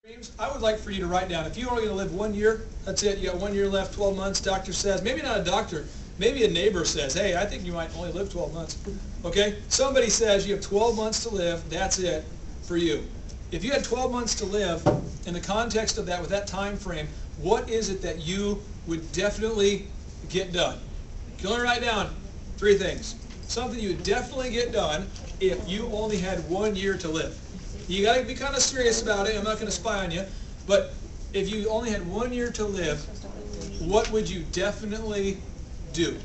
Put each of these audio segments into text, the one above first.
Dreams, I would like for you to write down, if you're only going to live 1 year, that's it, you got 1 year left, 12 months, doctor says, maybe not a doctor, maybe a neighbor says, hey, I think you might only live 12 months, okay? Somebody says you have 12 months to live, that's it for you. If you had 12 months to live, in the context of that, with that time frame, what is it that you would definitely get done? You can only write down 3 things. Something you would definitely get done if you only had 1 year to live. You got to be kind of serious about it. I'm not going to spy on you. But if you only had 1 year to live, what would you definitely do?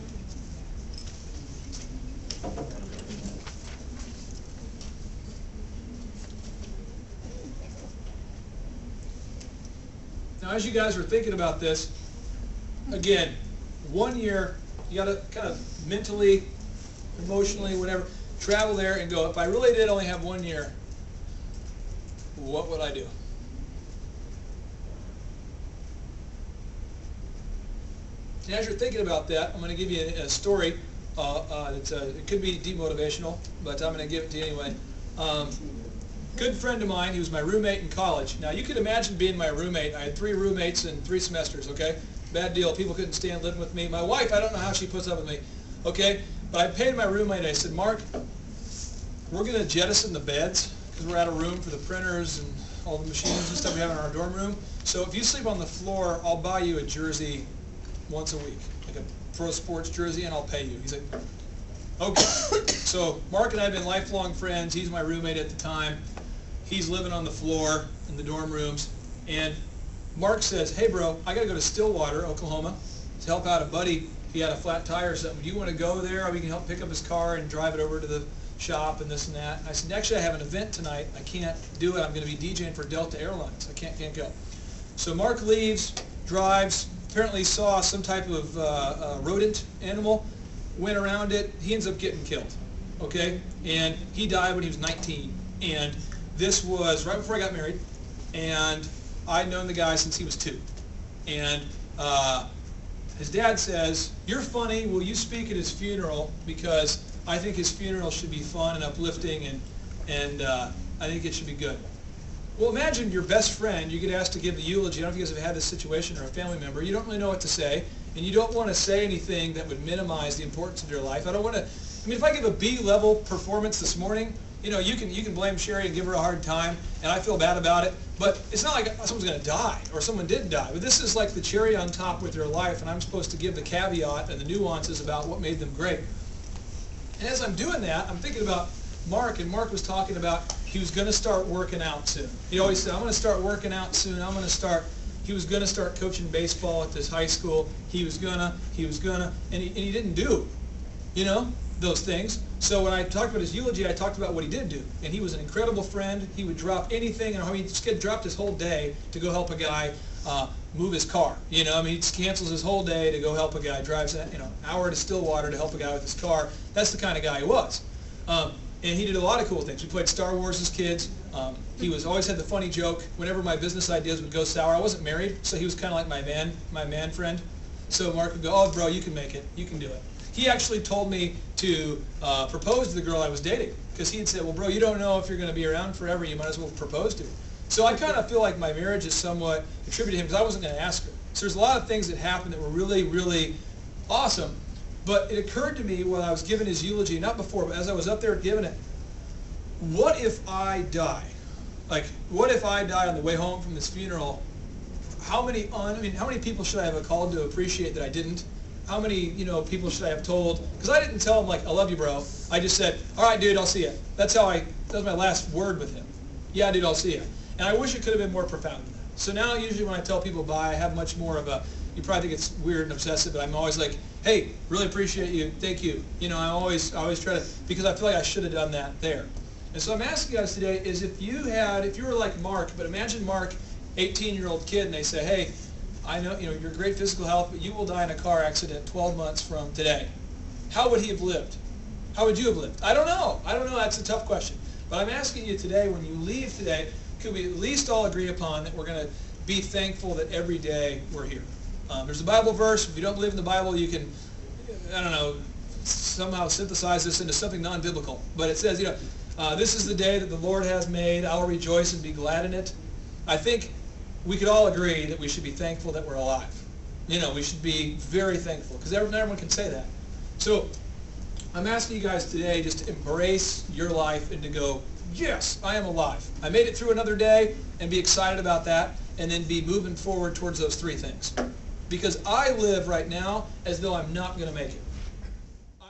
Now, as you guys are thinking about this, again, 1 year, you got to kind of mentally, emotionally, whatever, travel there and go, if I really did only have 1 year, what would I do? And as you're thinking about that, I'm going to give you a story. It could be demotivational, but I'm going to give it to you anyway. Good friend of mine, he was my roommate in college. Now, you could imagine being my roommate. I had 3 roommates in 3 semesters, okay? Bad deal. People couldn't stand living with me. My wife, I don't know how she puts up with me, okay? But I paid my roommate, I said, Mark, we're going to jettison the beds because we're out of room for the printers and all the machines and stuff we have in our dorm room. So if you sleep on the floor, I'll buy you a jersey once a week, like a pro sports jersey, and I'll pay you. He's like, okay. So Mark and I have been lifelong friends. He's my roommate at the time. He's living on the floor in the dorm rooms. And Mark says, hey, bro, I got to go to Stillwater, Oklahoma, to help out a buddy. He had a flat tire or something. Do you want to go there? We can help pick up his car and drive it over to the shop and this and that. And I said, actually, I have an event tonight. I can't do it. I'm going to be DJing for Delta Airlines. I can't go. So Mark leaves, drives, apparently saw some type of rodent animal, went around it. He ends up getting killed, okay? And he died when he was 19. And this was right before I got married. And I'd known the guy since he was 2. And his dad says, you're funny, will you speak at his funeral? Because I think his funeral should be fun and uplifting, and I think it should be good. Well, imagine your best friend, you get asked to give the eulogy. I don't know if you guys have had this situation, or a family member. You don't really know what to say, and you don't want to say anything that would minimize the importance of your life. I don't want to, I mean, if I give a B-level performance this morning, you know, you can blame Sherry and give her a hard time, and I feel bad about it, but it's not like someone's going to die, or someone did die. But this is like the cherry on top with their life, and I'm supposed to give the caveat and the nuances about what made them great. And as I'm doing that, I'm thinking about Mark, and Mark was talking about he was going to start working out soon. He always said, I'm going to start working out soon. He was going to start coaching baseball at this high school. He was gonna, and he didn't do, you know, those things. So when I talked about his eulogy, I talked about what he did do. And he was an incredible friend. He would drop anything, and he just dropped his whole day to go help a guy move his car. You know, I mean, he cancels his whole day to go help a guy, drives an hour to Stillwater to help a guy with his car. That's the kind of guy he was. And he did a lot of cool things. We played Star Wars as kids. He always had the funny joke. Whenever my business ideas would go sour, I wasn't married, so he was kind of like my man friend. So Mark would go, oh, bro, you can make it. You can do it. He actually told me to propose to the girl I was dating, because he'd said, well, bro, you don't know if you're going to be around forever. You might as well propose to her. So I kind of feel like my marriage is somewhat attributed to him, because I wasn't going to ask her. So there's a lot of things that happened that were really, really awesome. But it occurred to me when I was giving his eulogy, not before, but as I was up there giving it, what if I die? Like, what if I die on the way home from this funeral? How many people should I have called to appreciate that I didn't? How many, people should I have told? Because I didn't tell him, like, I love you, bro. I just said, all right, dude, I'll see you. That was my last word with him. Yeah, dude, I'll see you. And I wish it could have been more profound than that. So now, usually when I tell people bye, I have much more of a, you probably think it's weird and obsessive, but I'm always like, hey, really appreciate you. Thank you. I always try to, because I feel like I should have done that there. And so I'm asking you guys today is if you were like Mark, but imagine Mark, 18-year-old kid, and they say, hey, I know, you're great physical health, but you will die in a car accident 12 months from today. How would he have lived? How would you have lived? I don't know. That's a tough question. But I'm asking you today, when you leave today, could we at least all agree upon that we're going to be thankful that every day we're here? There's a Bible verse. If you don't believe in the Bible, you can, somehow synthesize this into something non-biblical. But it says, this is the day that the Lord has made. I'll rejoice and be glad in it. I think we could all agree that we should be thankful that we're alive. You know, we should be very thankful, because not everyone can say that. So I'm asking you guys today just to embrace your life and to go, yes, I am alive. I made it through another day, and be excited about that, and then be moving forward towards those three things. Because I live right now as though I'm not going to make it.